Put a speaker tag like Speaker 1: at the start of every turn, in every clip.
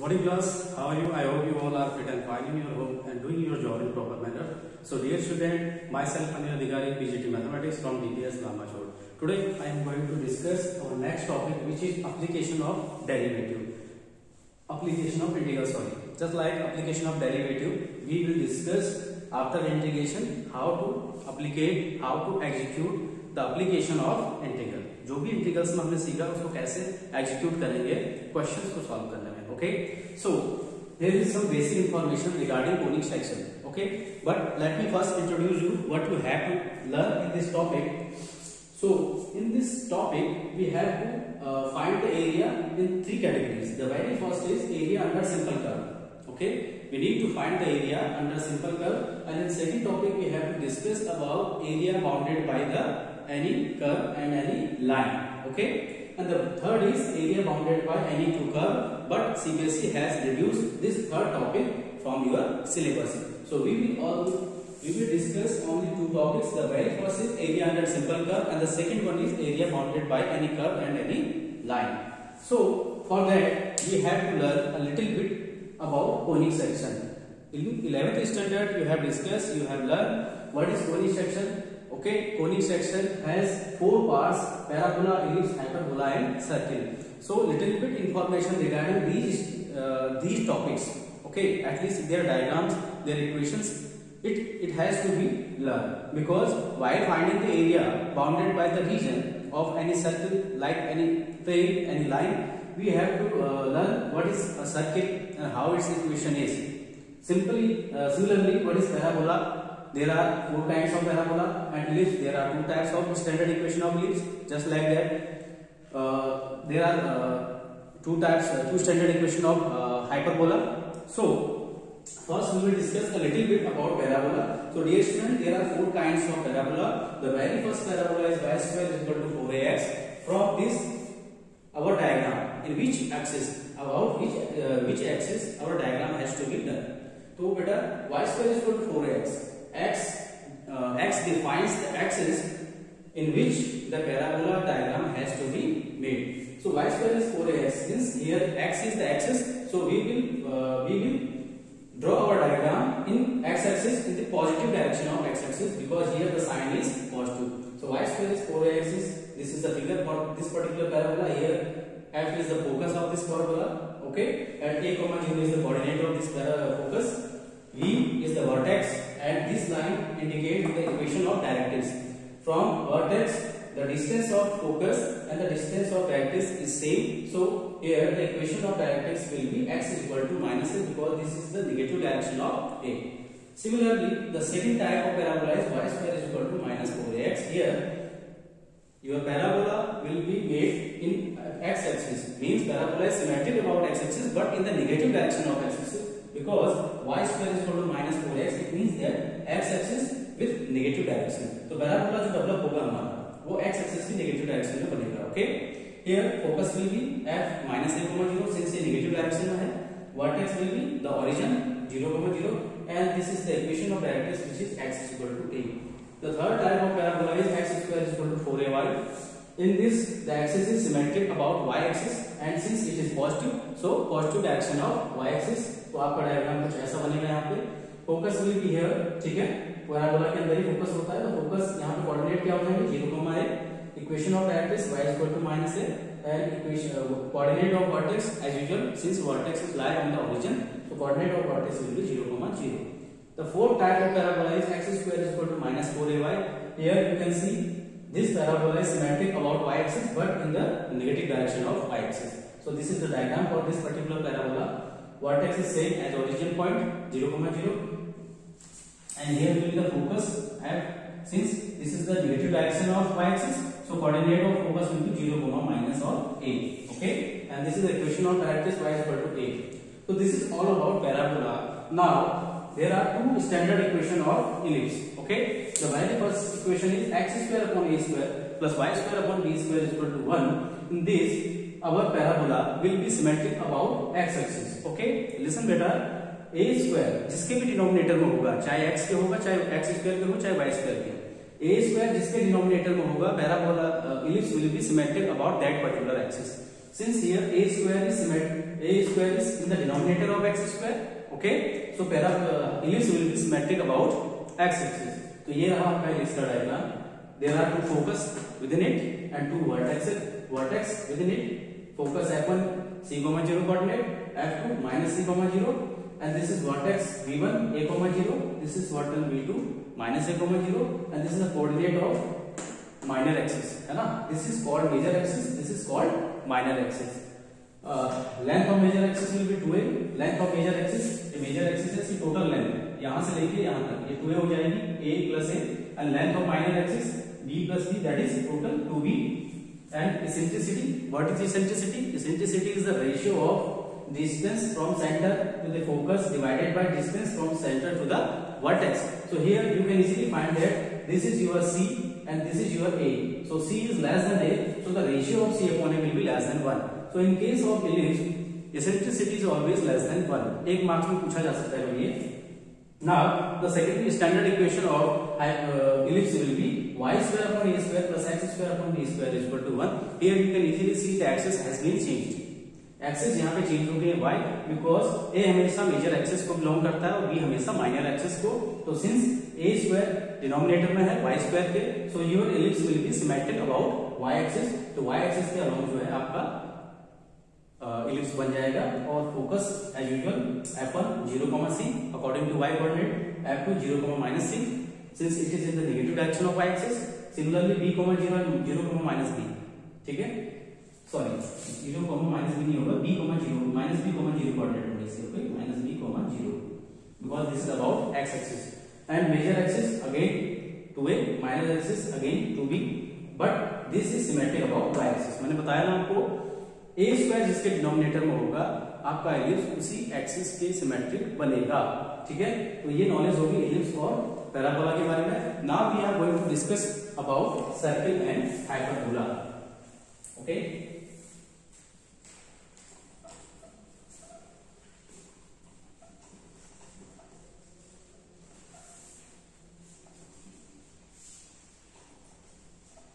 Speaker 1: Morning class, how are you? I hope you all are fit and fine in your home and doing your job in proper manner. So dear student, myself Anil Adhikari, PGT Mathematics from DPS Lamachod. Today I am going to discuss our next topic, which is application of derivative. Application of integral, sorry. Just like application of derivative, we will discuss after integration how to applicate, how to execute the application of integral. जो भी integrals में हमने सीखा उसको कैसे execute करेंगे questions को solve करने में. Okay, so there is some basic information regarding conic section. Okay, but let me first introduce you what you have to learn in this topic. So in this topic we have to find the area in three categories. The very first is area under simple curve. Okay, we need to find the area under simple curve, and in second topic we have to discuss about area bounded by the any curve and any line. Okay, and the third is area bounded by any two curve, but CBSE has reduced this third topic from your syllabus. So we will discuss only two topics. The very first is area under simple curve, and the second one is area bounded by any curve and any line. So for that we have to learn a little bit about conic section. In 11th standard you have discussed, you have learned what is conic section. Okay, conic section has four parts: parabola, ellipse, hyperbola and circle. So little bit information regarding these topics. Okay, at least their diagrams, their equations, it has to be learned, because while finding the area bounded by the region of any circle, like any plane, any line, we have to learn what is a circle and how its equation is. Similarly, what is parabola? There are four kinds of parabola, and ellipse there are two types of standard equation of ellipse. Just like that, there are two standard equation of hyperbola. So first we will discuss a little bit about parabola. So dear student, there are four kinds of parabola. The very first parabola is y square is equal to 4ax. From this our diagram, in which axis, about which axis our diagram has to be done. So beta, y square is equal to 4ax. X defines the axis in which the parabola diagram has to be made. So y square is 4ax. Since here x is the axis, so we will draw our diagram in x-axis in the positive direction of x-axis, because here the sign is positive. So y square is 4ax. This is the figure for this particular parabola. Here f is the focus of this parabola. Okay, and a comma 0 is the coordinate of this focus. V is the vertex, and this line indicates the equation of directrix. From vertex, the distance of focus and the distance of directrix is same. So here the equation of directrix will be x is equal to minus a, because this is the negative direction of a. Similarly, the second type of parabola is y square is equal to minus 4ax. Here your parabola will be made in x-axis, means parabola is symmetric about x-axis but in the negative direction of x-axis, because y square is equal to minus 4x. It means that x-axis with negative direction. तो parabola जो develop होगा हमारा वो x-axis की negative direction में बनेगा. Okay, here focus will be f minus a comma 0, since ये negative direction में है. Vertex will be the origin 0 comma 0, and this is the equation of directrix, which is x is equal to a. The third type of parabola is x square is equal to 4ay. In this, the axis is symmetric about y-axis, and since it is positive, so positive direction of y-axis. तो आपका diagram कुछ ऐसा बनेगा. यहाँ पे focus will be here. ठीक है, parabola के अंदर ही फोकस होता है, तो फोकस यहाँ पे कोऑर्डिनेट क्या हो जाएंगे 0 comma a. Equation of directrix y equal to minus a, and equation coordinate of vertex as usual, since vertex is lie on the origin, so coordinate of vertex will be 0 comma 0. The fourth type of parabola is x square is equal to minus 4ay. Here you can see this parabola is symmetric about y-axis but in the negative direction of y-axis. So this is the diagram for this particular parabola. Vertex is same as origin point 0 comma 0, and here will be the focus f. Since this is the negative direction of y-axis, so coordinate of focus will be 0 comma minus or a. Okay, and this is the equation of directrix y is equal to a. So this is all about parabola. Now there are two standard equation of ellipse. Okay, the very first equation is x square upon a square plus y square upon b square is equal to 1. In this, our parabola will be symmetric about x-axis. Okay, listen beta, a square जिसके भी denominator में होगा, चाहे x के होगा, चाहे x square के हो, चाहे y स्क्वायर के, a square जिसके डिनोमिनेटर में होगा, parabola ellipse will be symmetric about that particular axis. since here a square is in the denominator of x square, okay, so ellipse will be symmetric about x axis. तो ये रहा आपका ellipse का diagram. There are two focus within it and two vertex within it. Focus f1 c, 0 coordinate, f2 minus c, 0, and this is vertex v1 a, 0. This is vertex v2 minus a, 0, and this is the coordinate of minor axis, है ना. This is called major axis. This is called minor axis. Length of major axis will be 2a. Length of major axis, ये major axis है, total length यहाँ से लेके यहाँ तक ये 2a हो जाएगी, a plus a, and length of minor axis b plus b, that is total 2b. And eccentricity, what is eccentricity? Eccentricity is the ratio of distance from center to the focus divided by distance from center to the vertex. So here you can easily find that this is your c and this is your a. So c is less than a, so the ratio of c upon a will be less than 1. So in case of ellipse, eccentricity is always less than 1. एक marks में पूछा जा सकता है ये. Now the second standard equation of ellipse will be y square upon a square plus x square upon b square is equal to 1. Here you can easily see the axis has been changed. Axis यहाँ पे change हो गई है y, because a हमेशा major axis को belong करता है और b हमेशा माइनर एक्सिस को. तो सिंस a स्क्वायर डिनोमिनेटर में है y स्क्वायर के, so your ellipse will be symmetric about y axis. तो y एक्सिस के अलोंग जो है आपका एलिप्स बन जाएगा और focus as usual f1 0, c according to y coordinate, f2 0, c since it is in the negative direction of y axis. Similarly b, 0 and 0, b. ठीक है, सॉरी 0, minus b नहीं होगा, b, 0 minus b, 0 कोऑर्डिनेट होगा इससे. Okay, minus b, 0 because this is about x axis and major axis again 2a, minor axis again 2b, but this is symmetric about y axis. मैंने बताया ना आपको, a square जिसके denominator में होगा आपका एलिप्स उसी एक्सिस के सिमेट्रिक बनेगा. ठीक है, तो ये नॉलेज होगी एलिप्स और पैराबोला के बारे में. Now we are going to discuss about circle and hyperbola. Okay,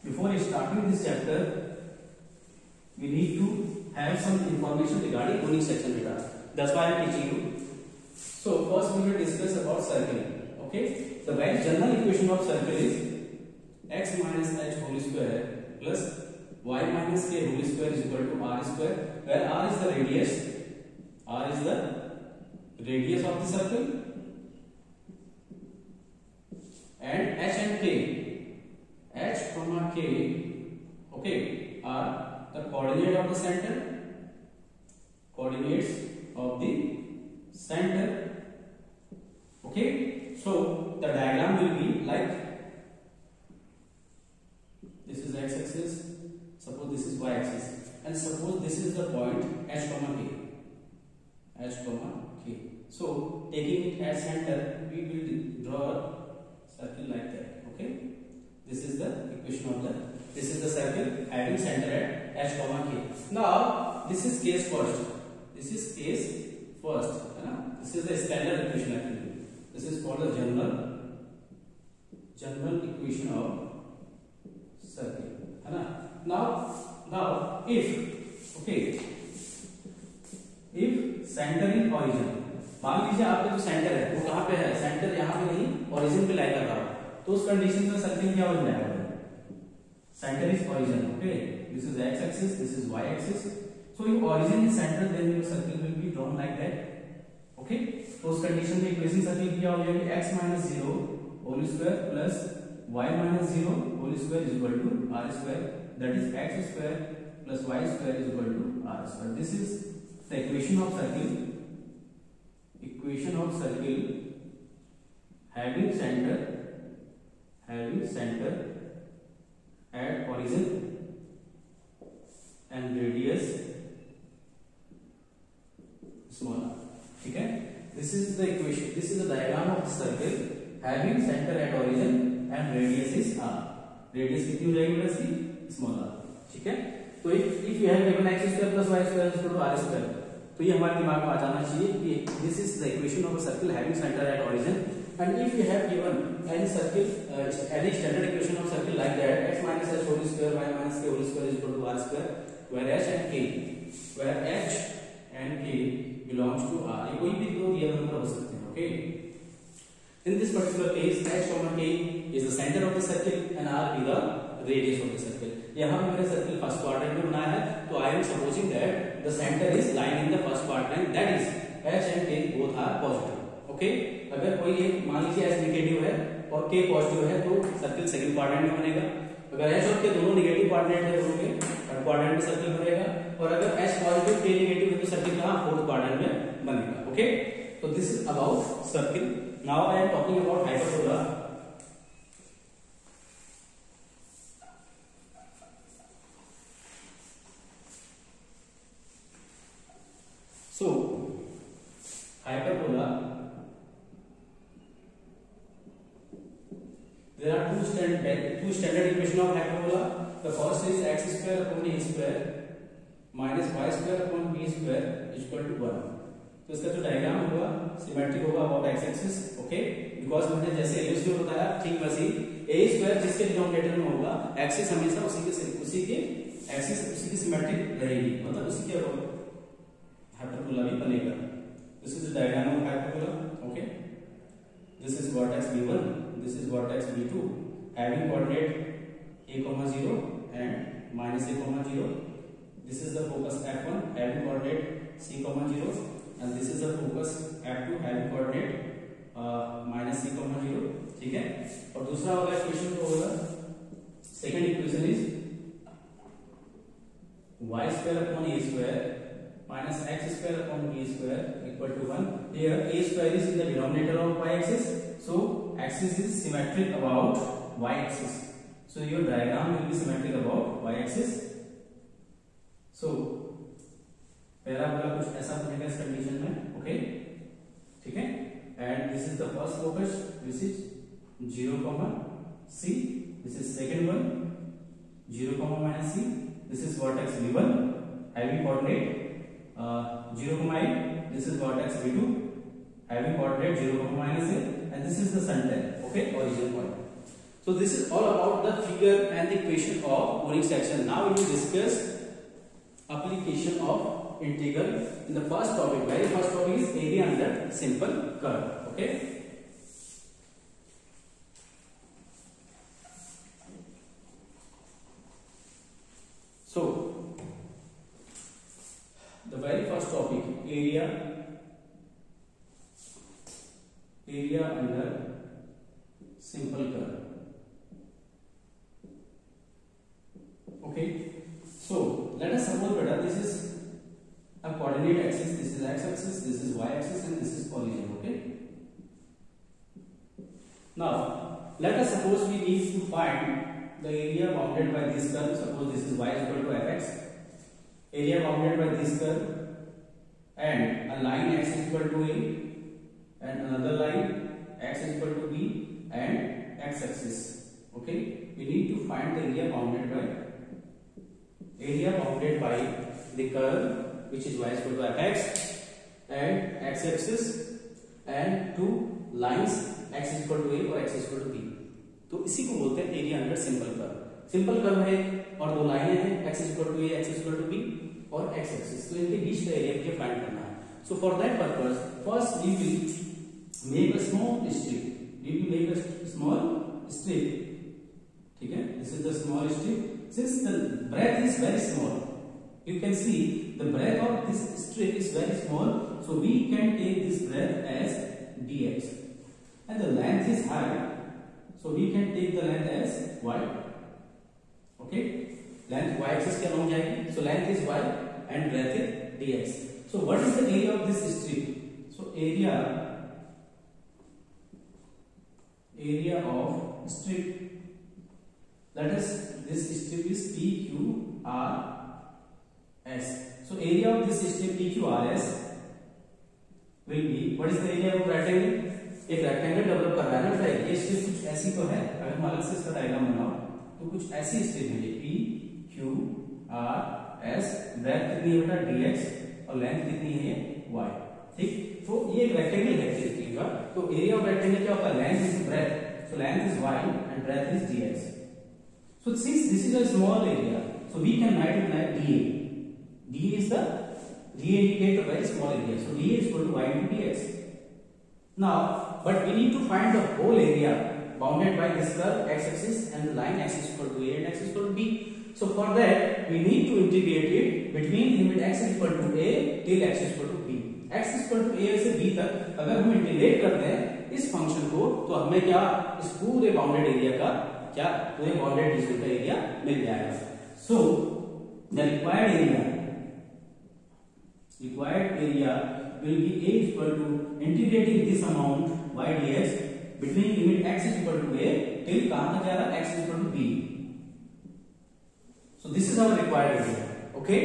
Speaker 1: before starting this chapter we need to have some information regarding conic section data. That's why I am teaching you. So first we will discuss about circle. Okay, the very general equation of circle is x minus h whole square plus y minus k whole square is equal to r square, where r is the radius. R is the radius of the circle and h and k, h comma k, okay, are the coordinate of the center, coordinates of the center. Okay, so the diagram will be like this is x axis, suppose this is y axis, and suppose this is the point h comma k, h comma k. So taking it as center, we will draw a circle like that. Okay, this is the equation of the, this is the circle having center at h comma k. Now this is case first, this is case first, this is the standard equation actually. This is called the general equation of circle, है ना. Now if, okay, if center in origin, मान लीजिए आपका जो centre है वो कहाँ पे है, सेंटर यहाँ पे नहीं ओरिजिन पे लाई कर रहा है, तो उस कंडीशन में सर्किल क्या बन जाएगा, center is origin. Okay, this is x axis, this is y axis. So if origin is center, then your circle will be drawn like that. Okay, तो उस कंडीशन में इक्वेशन सर्किल क्या हो जाएगी, x minus 0 whole square plus y minus 0 whole square is equal to r square, that is x square plus y square is equal to r square. This is the equation of circle, having center at origin and radius small r. ठीक है, this is the equation, this is the diagram of the circle having center at origin and radius is r. radius कितनी हो जाएगी बेटा इसकी, small r. ठीक है, तो if you have given x square plus y square is equal to r square, तो ये हमारे दिमाग में आ जाना चाहिए कि this is the equation of a circle having center at origin. And if you have given any circle, any standard equation of circle like that, x minus h whole square, y minus k whole square is equal to r square, where h and k where H and K belongs to R. ये कोई भी दो real number हो सकते हैं. Okay. In this particular case, H comma K is the center of the circle and R be the radius of the circle. यहाँ पे मैंने सर्कल फर्स्ट क्वाड्रेंट में बनाया है, तो I am supposing that the center is lying in the first quadrant, that is H and K both are positive. Okay. अगर कोई एक मान लीजिए H नेगेटिव है और K पॉजिटिव है तो सर्कल सेकंड क्वाड्रेंट में बनेगा. अगर H और K दोनों नेगेटिव क्वाड्रेंट है दोनों के थर्ड क्वाड्रेंट में सर्कल बनेगा, और अगर H पॉजिटिव K नेगेटिव है तो सर्कल कहां फोर्थ क्वाड्रेंट में बनेगा. ओके. तो this is about circle. Now I am talking about hyperbola. So hyperbola, there are two standard equation of hyperbola. The first is x square upon a square minus y square upon b square is equal to 1. तो इसका जो diagram होगा symmetric होगा about x axis. Okay. Because मैंने जैसे ellipse में बताया ठीक वैसे a स्क्वायर जिसके डिनोमिनेटर में होगा एक्सिस हमेशा उसी के एक्सिस उसी की सिमेट्रिक रहेगी, मतलब उसी के hyperbola भी बनेगा. This is the diagram of hyperbola. Okay. This is vertex b1. This is vertex b2. Having coordinate a comma 0 and minus a comma 0. This is the focus f1 having coordinate c comma 0, and this is the focus f2 having coordinate minus c comma 0. ठीक है. और दूसरा वाला equation तो होगा second equation is y square upon a square minus x square upon b square equal to 1. Here a square is in the denominator of y axis, so axis is symmetric about y axis. So your diagram will be symmetric about y axis. So parabola कुछ ऐसा बनेगा इस condition में. Okay. ठीक है. And this is the first focus. This is 0 comma c. This is second one 0 comma minus c. This is vertex v1 having coordinate 0 comma 8. This is vertex v2 having coordinate 0 comma minus a, and this is the center. Okay, origin point. So this is all about the figure and the equation of conic section. Now we will discuss application of integral in the first topic. Very first topic is area under simple curve. Okay. So the very first topic, area under simple curve. Okay. So let us suppose that this is a coordinate axis. This is x axis, this is y axis, and this is origin. Okay. Now let us suppose we need to find the area bounded by this curve. Suppose this is y equal to fx. Area bounded by this curve and a line x is equal to a and another line x is equal to b and x axis. Okay. We need to find the area bounded by the curve which is y is equal to fx and x axis and two lines x is equal to a और x is equal to b. तो इसी को बोलते हैं area under simple curve. Simple curve है और दो लाइनें हैं x is equal to a, x is equal to b और x axis. तो इनके बीच का एरिया मुझे फाइंड करना है. So for that purpose, first we will make a small strip. ठीक है. This is the small strip. Since the breadth is very small, you can see the breadth of this strip is very small. So we can take this breadth as dx, and the length is high. So we can take the length as y. Okay. Length y axis के along जाएगी. So length is y and breadth is dx. So what is the area of this strip? So area of strip. That is, this strip is PQRS. So area of this strip PQRS will be, what is the area of rectangle? एक rectangle develop कर रहा है ना बेटा. ये strip कुछ ऐसी तो है. अगर हम अलग से इसका डायग्राम बनाओ तो कुछ ऐसी स्ट्रिप है. ये PQRS. ब्रेथ कितनी है बेटा dx और लेंथ कितनी है y. ठीक. तो ये एक रेक्टेंगल है स्ट्रिप का. तो एरिया ऑफ रेक्टेंगल क्या होता है? Length is breadth. So length is y and breadth is dx. So since this is a small area, so we can write it like dA. D is the D indicate a very small area. So D is equal to y into dx. Now, but we need to find the whole area bounded by this curve x-axis and the line x is equal to a and x is equal to b. So for that we need to integrate it between limit x is equal to a till x is equal to b. x is equal to a से b तक अगर हम integrate करते हैं इस function को तो हमें क्या इस पूरे बाउंडेड एरिया का क्या पूरे बाउंडेड रीजन का एरिया मिल जाएगा. सो the required area will be a is equal to integrating this amount y dx between limit x is equal to a till कहां तक जा रहा है x is equal to b. So this is our required area. Okay.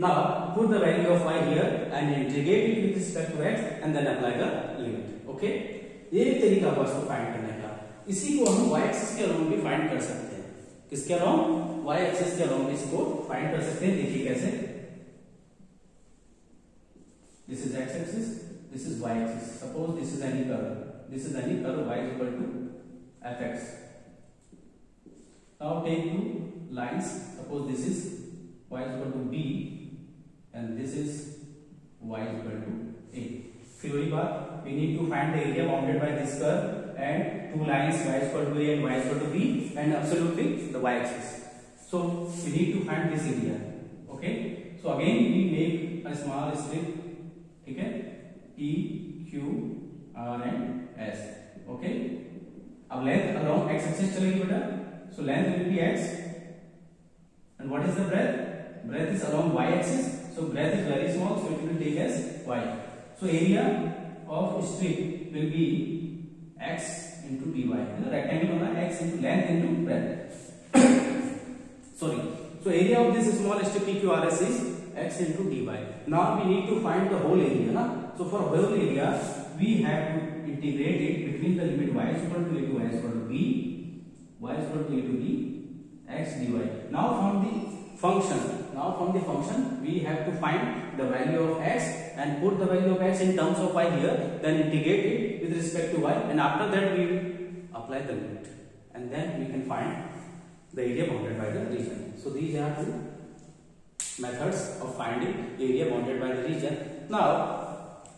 Speaker 1: Now put the value of y here and integrate it with respect to x and then apply the limit. Okay. ये एक तरीका हुआ इसको find करने का. इसी को हम y एक्सिस के अलोंग भी फाइंड कर सकते हैं. किसके अलोंग? y एक्सिस के अलोंग इसको फाइंड कर सकते हैं. देखिए कैसे. This is x axis, this is y axis. Suppose this is any curve. This is any curve y is equal to fx. Now take two lines. Suppose this is y is equal to b and this is y is equal to a. फिर वही बात, we need to find the area bounded by this curve and two lines y is equal to a and y is equal to b and absolutely the y axis. So we need to find this area. Okay. So again we make a small strip. ठीक है, E, Q, R and S. Okay. अब length along x axis चलेगी बेटा. So length will be x and what is the breadth? Breadth is along y axis. So breadth is very small, so it will take as y. So area of strip will be x into dy. The rectangle बना x into length into breadth. Sorry. So area of this small strip PQRS is x into dy. Now we need to find the whole area, na? So for whole area we have to integrate it between the limit y is equal to a to y is equal to b, y is equal to a to b, x dy. Now from the function we have to find the value of x and put the value of x in terms of y here, then integrate it with respect to y, and after that we apply the limit and then we can find the area bounded by the region. So these are two methods of finding area bounded by the region. Now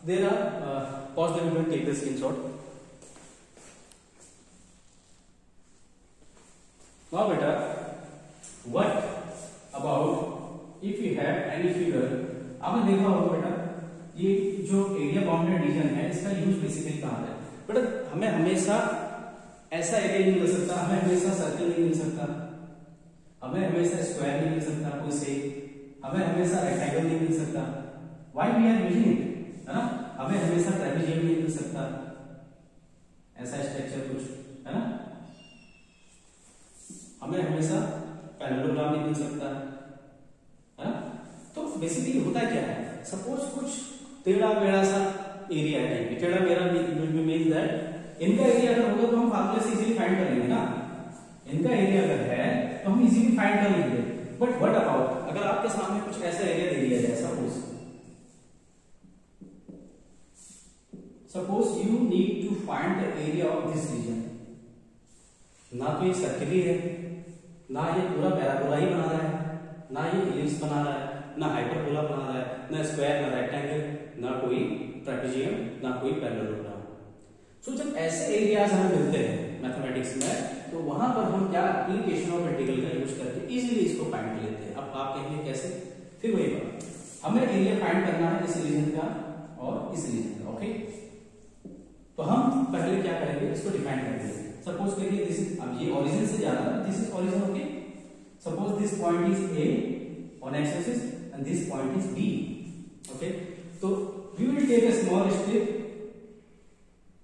Speaker 1: there are pause the video and take the screenshot. Now beta, what about if you have any figure? आपने देखा होगा बेटा ये जो area bounded reason है इसका use basically कहाँ है बेटा. हमें हमेशा ऐसा एरिया नहीं मिल सकता, हमें हमेशा सर्कल नहीं मिल सकता, हमें हमेशा स्क्वायर नहीं मिल सकता, कोई से हमें हमेशा रेक्टेंगल नहीं मिल सकता. Why we are using it, है ना. हमें हमेशा ट्रेपेजियम नहीं मिल सकता, ऐसा स्ट्रक्चर कुछ, है ना. हमें हमेशा पैरेललोग्राम नहीं मिल सकता, है ना. तो बेसिकली होता क्या है, सपोज कुछ टेढ़ा मेढ़ा सा एरिया है. टेढ़ा मेढ़ा मींस दैट इनका एरिया अगर होगा तो हम फार्मूले से इजीली फाइंड कर लेंगे ना. इनका एरिया अगर है तो हम इजीली फाइंड कर लेंगे. बट व्हाट अबाउट अगर आपके सामने कुछ ऐसा एरिया दे दिया जाए, suppose you need to find the area of this region. ना तो ये सर्किल ही है, ना ये पूरा पैराबोला ही बना रहा है, ना ये इलिप्स बना रहा है, ना हाइपरबोला बना रहा है, ना स्क्वायर, ना रेक्टेंगल, ना कोई ट्रेपेजियम, ना कोई पैरेललोग्राम. सो जब ऐसे एरियाज हमें मिलते हैं मैथमेटिक्स में तो वहां पर हम क्या एप्लीकेशन ऑफ इंटीग्रल का यूज करके इजीली इसको फाइंड कर लेते हैं. अब आप कहेंगे कैसे? फिर वही बात, हमें एरिया फाइंड करना है इस रीजन का और इस रीजन का. ओके, तो हम पहले क्या करेंगे, इसको डिफाइन करेंगे. सपोज करिए दिस इज, अब ये ओरिजिन से जा रहा है, this is origin. Okay, suppose this point is A on X axis and this point is B. Okay, तो we will take a small strip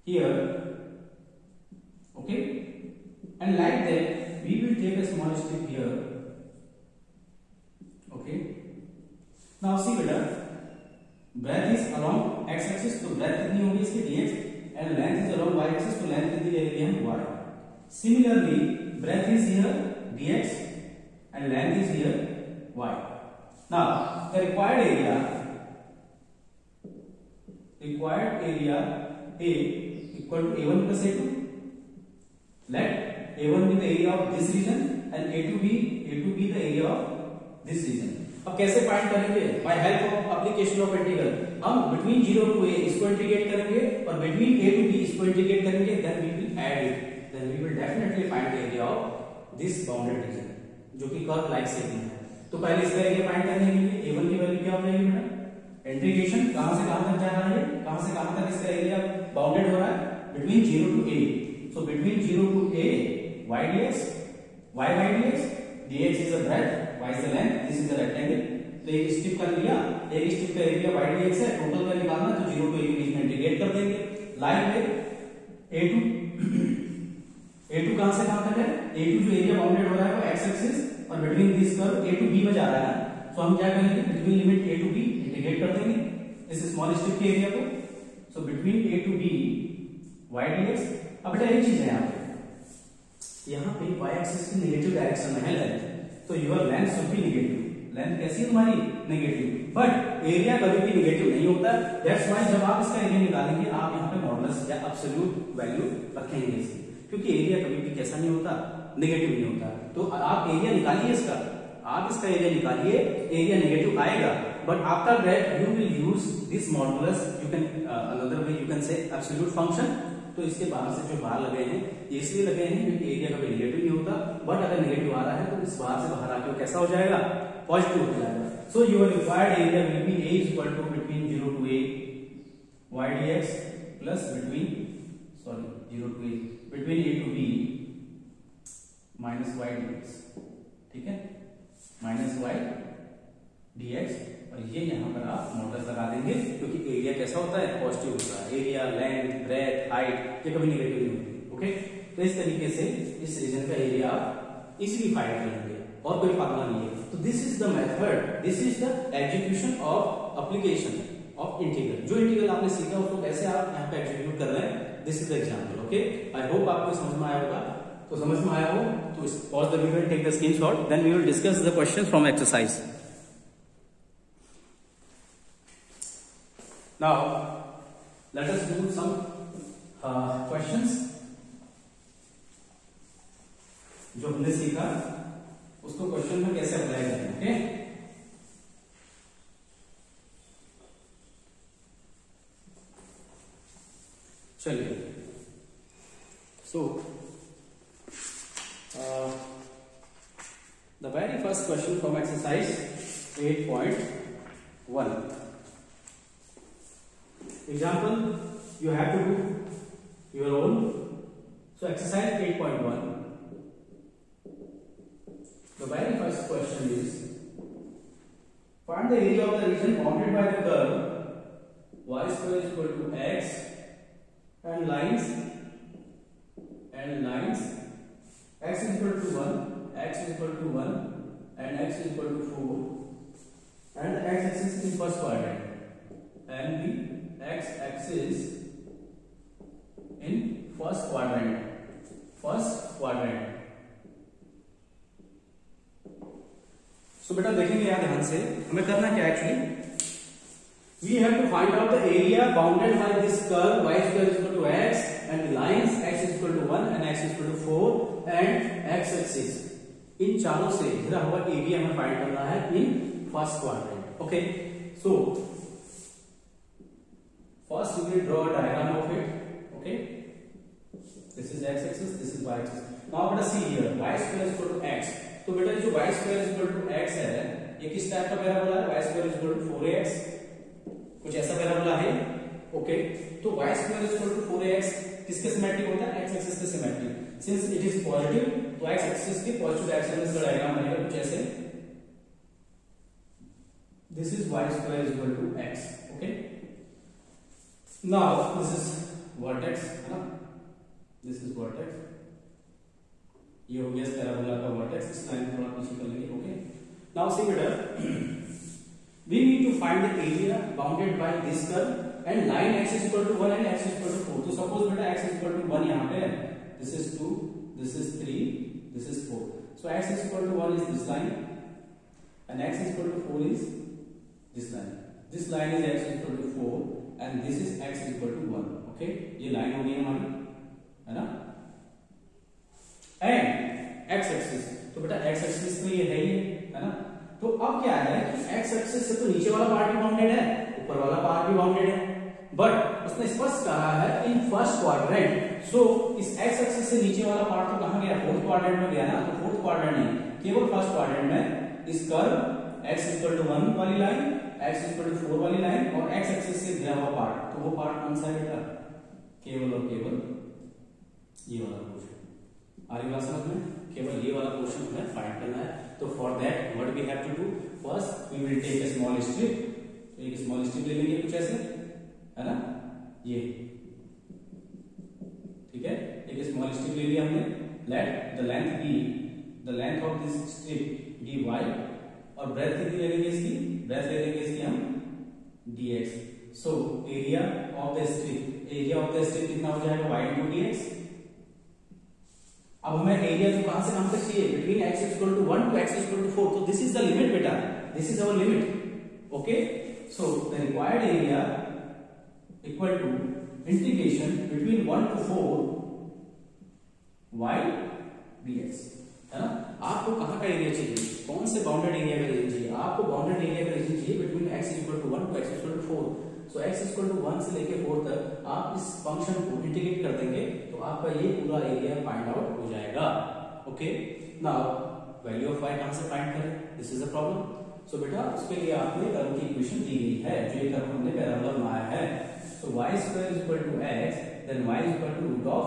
Speaker 1: here. Okay, and like that we will take a small strip here. Okay, now see beta, breadth is along x axis तो breadth कितनी होगी इसकी dx and length is along y axis तो length कितनी ले लेंगे हम y. Similarly breadth is here dx and length is here y. Now the required area A equal to A1 plus A2. Let A1 be the area of this region and A2 be the area of this region. अब कैसे find करेंगे? By help of application of integral. हम between 0 to a इसको integrate करेंगे और between a to b इसको integrate करेंगे, then we will add it, then we will definitely find the area of this bounded region, जो कि curve like segment है। तो पहले इसका एरिया फाइंड करने के लिए a1 की वैल्यू क्या हो जाएगी बेटा? इंटीग्रेशन कहां से कहां तक जा रहा है, कहां से कहां तक इसका एरिया बाउंडेड हो रहा है? Between 0 to a। So between 0 to a y dx, y dx, dx is the breadth, y is the length, this is the rectangle। तो एक स्ट्रिप कर लिया, एक स्ट्रिप का एरिया y dx है, टोटल का निकालना, तो 0 to a के बीच में इंटीग्रेट कर देंगे। लाइन पे a2 कहां से कहां तक है? a2 जो एरिया बाउंडेड हो रहा है वो x एक्सिस और between this curve a to b में जा रहा है, तो हम क्या करेंगे? Between limit a to b integrate कर देंगे इस स्मॉल स्ट्रिप के एरिया को। So between a to b y dx। अब बेटा एक चीज है यहाँ पे y एक्सिस की नेगेटिव डायरेक्शन में है लेंथ, तो your length should be negative. Length कैसी है तुम्हारी? नेगेटिव। बट एरिया कभी भी नेगेटिव नहीं होता, दैट्स व्हाई जब आप इसका एरिया निकालेंगे आप यहाँ पे मॉडुलस या एब्सोल्यूट वैल्यू रखेंगे इसकी, क्योंकि एरिया कभी भी कैसा नहीं होता? नेगेटिव नहीं होता। तो आप एरिया निकालिए इसका, आप इसका एरिया निकालिए, एरिया नेगेटिव आएगा, but after that you will use this modulus, you can another way you can say absolute function. तो इसके बाहर से जो बाहर लगे हैं ये इसलिए लगे हैं क्योंकि एरिया कभी नेगेटिव नहीं होता, बट अगर नेगेटिव आ रहा है तो इस बाहर से बाहर आके कैसा हो जाएगा? पॉजिटिव हो जाएगा। So your required area will be a equal to between 0 to a y dx plus between 0 to a between a to b minus y dx, ठीक है, माइनस y dx। और ये यहाँ पर आप मॉडुलस लगा देंगे, क्योंकि एरिया कैसा होता है? पॉजिटिव होता है। एरिया, लेंथ, ब्रेथ, हाइट ये कभी नेगेटिव नहीं होती। ओके, तो इस तरीके से इस रीजन का एरिया आप इजीली फाइंड कर लेंगे और कोई फार्मूला नहीं है। तो this is the method, this is the execution of application of integral. जो इंटीग्रल आपने सीखा उसको कैसे आप यहाँ पे एग्जीक्यूट कर रहे हैं, this is the example. Okay, I hope आपको समझ में आया होगा। तो समझ में आया हो तो pause the video and take the screenshot, then we will discuss the question from exercise. Now, let us do some questions जो हमने सीखा उसको क्वेश्चन में कैसे अप्लाई करें। ओके, चलिए। So the very first question from exercise 8.1। Example, you have to do your own. So exercise 8.1. The very first question is, find the area of the region bounded by the curve y square is equal to x and lines x is equal to 1, x is equal to 1 and x is equal to 4, and the x axis is first quadrant and the x axis in first quadrant। So बेटा देखेंगे यार ध्यान से, हमें करना क्या actually, we have to find out the area bounded by this curve y square is equal to x and the lines x is equal to 1 and x is equal to 4 and x axis। इन चारों से घिरा हुआ area हमें find करना है इन first quadrant. Okay, so first we will draw a diagram of it। okay, this is x axis, this is y axis। now beta see here y square is equal to x। तो बेटा जो y square is equal to x है ये किस type का parabola है? y square is equal to 4ax, कुछ ऐसा पैराबोला है। ओके, तो y square is equal to 4ax किसके सिमेट्रिक होता है? x axis के symmetric. Since it is positive तो x axis के पॉजिटिव डायरेक्शन में इसका डायग्राम बनेगा कुछ ऐसे, this is y square is equal to x। Okay, now this is vertex है ना, this is vertex, ये हो गया पैराबोला का वर्टेक्स। इस लाइन थोड़ा पीछे कर लेंगे। ओके, नाउ सी बेटा, we need to find the area bounded by this curve and line x is equal to 1 and x is equal to 4। तो सपोज बेटा x is equal to 1 यहाँ पे, this is 2, this is 3, this is 4। so x is equal to 1 is this line and x is equal to 4 is this line। this line is x is equal to 4 and this is x is equal to 1। Okay, ये line हो गई हमारी, है ना, and x axis, तो बेटा x axis तो ये है ही, है ना, तो अब क्या है कि एक्स एक्सिस से तो नीचे वाला पार्ट भी बाउंडेड है, ऊपर वाला पार्ट भी बाउंडेड है, बट उसने स्पष्ट कहा है इन फर्स्ट क्वाड्रेंट। सो इस एक्स एक्सिस से नीचे वाला पार्ट तो कहां गया, फोर्थ क्वाड्रेंट में गया ना, तो फोर्थ क्वाड्रेंट नहीं, केवल फर्स्ट क्वाड्रेंट में इस कर्व x इक्वल टू 1 वाली लाइन, x इक्वल टू 4 वाली लाइन और x एक्सिस से घिरा हुआ पार्ट, तो वो पार्ट कौन सा है बेटा, केवल और केवल ये वाला पोर्शन। आ रही बात समझ में, केवल ये वाला पोर्शन हमें फाइंड करना है। तो for that what we have to do, first we will take a small strip, तो एक स्मॉल स्ट्रिप ले लेंगे कुछ ऐसे, है ना, ये ठीक है, एक स्मॉल स्ट्रिप ले लिया हमने, let the length be, the length of this strip d y, और ब्रेथ कितनी ले लेंगे इसकी, ब्रेथ ले लेंगे इसकी हम dx। So area of the strip, area of the strip कितना हो जाएगा, y इंटू dx। अब हमें एरिया तो कहां से कहां तक चाहिए, between x equal to 1 to x equal to 4, तो दिस इज द लिमिट बेटा, this is our limit, okay. So the required area equal to integration between 1 to 4 y dx, है ना। आपको कहां का एरिया चाहिए, कौन से बाउंडेड एरिया का रीजन चाहिए, आपको बाउंडेड एरिया का रीजन चाहिए between x equal to 1 to x equal to 4। So x equal to 1 से लेके 4 तक आप इस फंक्शन को इंटीग्रेट कर देंगे तो आपका ये पूरा एरिया फाइंड आउट हो जाएगा, okay. Now value of y कहां से फाइंड करें, दिस इज अ प्रॉब्लम। सो बेटा उसके लिए आपको कर्व की इक्वेशन दी गई है, जो ये कर्व हमने पैराबोला बनाया है। So y square equal to x, then y equal to root of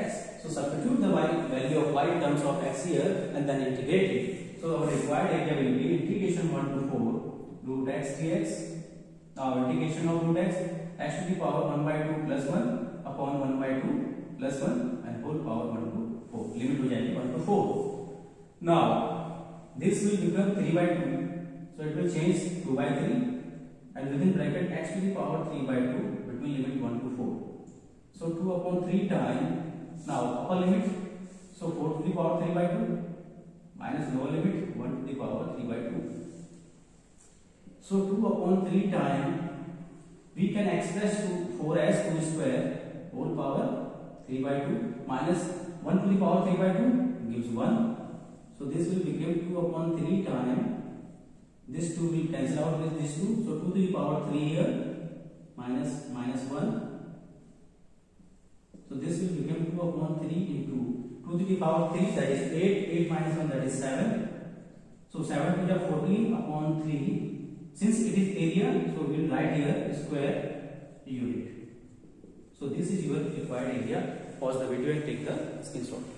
Speaker 1: x. So substitute the value of y in terms of x here and then integrate it. So our required area will be integration 1 to 4 root x dx. Now integration of root x to the power 1 by 2 plus 1 upon 1 by 2 plus 1 and whole power 1 to 4. Limit हो जाएगी 1 to 4. Now this will become 3 by 2. So it will change 2 by 3 and within bracket x to the power 3 by 2 between limit 1 to 4. So 2 upon 3 times. Now upper limit, so 4 to the power 3 by 2 minus lower limit 1 to the power 3 by 2. So 2 upon 3 times we can express to 4 as 2 square whole power 3 by 2 minus 1 to the power 3 by 2 gives 1. So this will become 2 upon 3 times this 2 will cancel out with this 2. So 2 to the power 3 here minus 1. So this will become 2 upon 3 into 2 to the power 3, that is 8, 8 minus 1, that is 7. So 7 to the 14 upon 3. Since it is area, so we will write here square unit. So this is your required area. Pause the video and take the screenshot.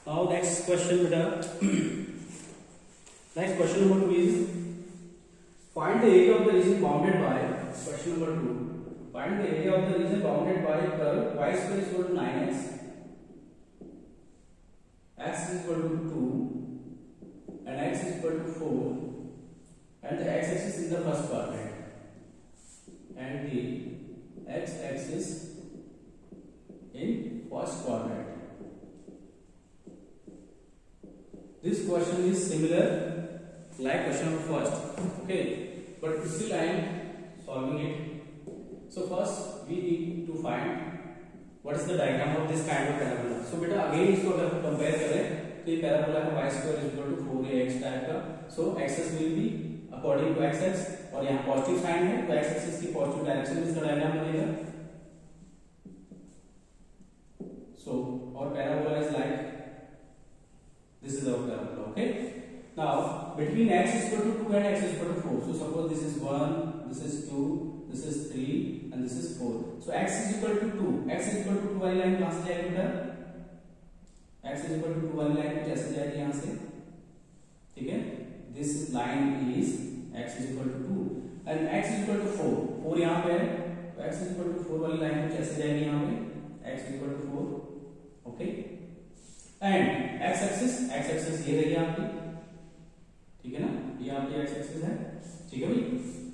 Speaker 1: Now next question beta. Next question number 2 is find the area of the region bounded by, question number 2, find the area of the region bounded by curve y square is equal to 9x, x is equal to 2 and x is equal to 4 and the x axis is the first quadrant and the x axis in first quadrant. This question is similar like question number first, okay, but still I am solving it. So first we need to find what is the diagram of this kind of parabola. So beta again इसको अगर हम compare करें तो ये parabola है y square is equal to 4ax type का. So axis will be according to x और यहाँ पॉजिटिव साइन है तो x axis की पॉजिटिव डायरेक्शन में इसका डायग्राम बनेगा. So our parabola is like this is our parabola, okay. Now between x is equal to 2 and x is equal to 4. So suppose this is 1, this is 2, this is 3 and this is 4. So x is equal to 2. X is equal to 2 वाली line कहां से जाएगी बेटा? x is equal to 2 वाली line कुछ ऐसे जाएगी यहां से, ठीक है. This line is x is equal to 2 and x is equal to 4. 4 यहां पे है तो x is equal to 4 वाली लाइन कुछ ऐसे जाएगी यहां पे, x is equal to 4, okay. And x axis ये रही आपकी, ठीक है ना, ये आपकी x एक्सिस है, ठीक है भाई.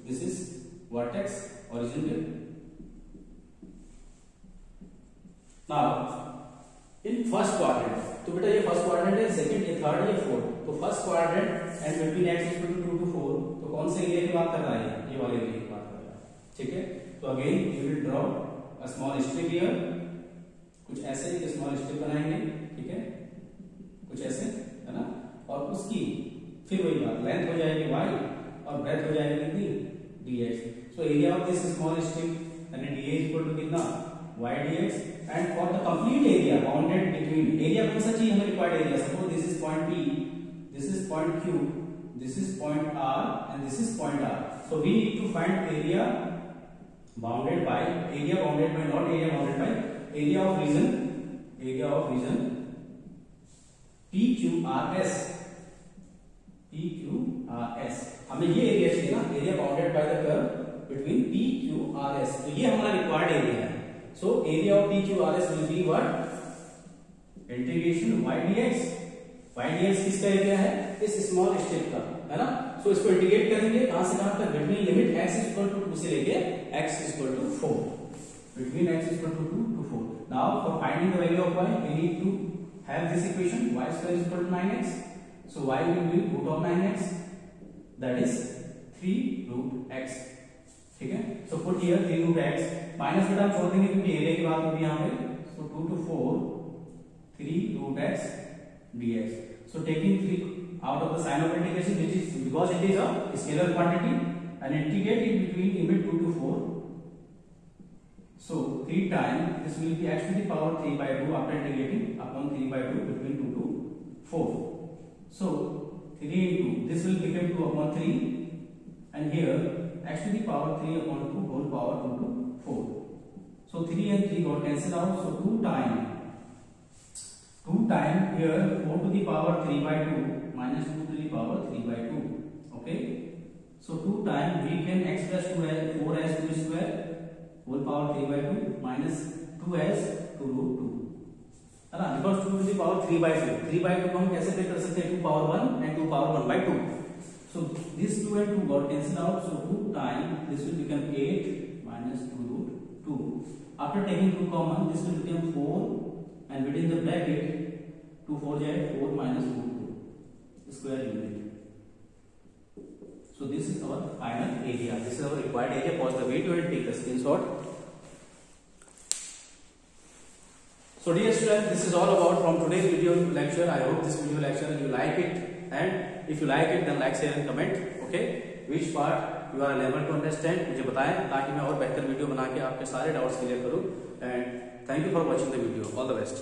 Speaker 1: दिस इज वर्टेक्स ओरिजिन पे. नाउ इन फर्स्ट क्वाड्रेंट तो बेटा ये फर्स्ट क्वाड्रेंट है, सेकंड, ये थर्ड, ये फोर्थ। तो first quadrant and between x equal to 2 to 4, तो कौन से एरिया की बात कर रहा है? ये वाले एरिया की बात कर रहा है, ठीक है। तो again you will draw a small strip here, कुछ ऐसे एक स्मॉल स्ट्रिप बनाएंगे, ठीक है, कुछ ऐसे, है ना। और उसकी फिर वही बात, लेंथ हो जाएगी y और ब्रेथ हो जाएगी कितनी? dx। So area of this small strip यानी dA इक्वल टू कितना? y dx। And for the complete area bounded between, area कौन सा चाहिए हमें? Required area. Suppose this is point P, this is point Q, this is point R and this is point R. So we need to find area bounded by, not area bounded by, area of region PQRS, हमें ये area चाहिए ना, area bounded by the curve between PQRS। तो ये हमारा required area है। So area of PQRS will be what? Integration y dx। y dx किसका area है? इस स्मॉल स्ट्रिप का, है ना। सो इसको इंटीग्रेट करेंगे कहां से कहां तक? Between limit x equal to 2 से लेके x equal to 4, between x equal to 2 to 4। Now for finding the value of y we need to have this equation y square is equal to 9x। So y will be root of 9x, that is 3 root x, ठीक है। So put here 3 root x, minus बेटा हम छोड़ देंगे क्योंकि area की बात होगी यहां पे। सो 2 to 4 3 root x dx. So taking 3 out of the sign of integration, which is because it is a scalar quantity, and integrate it between limit 2 to 4. So 3 times this will be x to the power 3 by 2 after integrating upon 3 by 2 between 2 to 4. So 3 into this will become 2 upon 3, and here x to the power 3 upon 2 whole power 2 to 4. So 3 and 3 got cancelled out. So 2 times here 4 to the power 3 by 2 minus 2 to the power 3 by 2. Okay. So 2 times we can x plus 2 as 4 as 2 square whole power 3 by 2 minus 2 as 2 root 2, है ना। Because 2 to the power 3 by 2, 3 by 2 को हम कैसे पे कर सकते हैं? 2 power 1 and 2 power 1 by 2. So this 2 and 2 got cancelled out. So 2 times this will become 8 minus 2 root 2. After taking 2 common, this will become 4, and within the bracket 2 4 जाए 4 minus root 2 square unit. So this is our final area. This is our required area. Pause the video and take the screenshot. So dear students, this is all about from today's video lecture. I hope this video lecture you like it, and if you like it then like, share and comment. Okay, which part you are unable to understand मुझे बताएं ताकि मैं और बेहतर video बना के आपके सारे डाउट्स क्लियर करूं। And thank you for watching the video. All the best.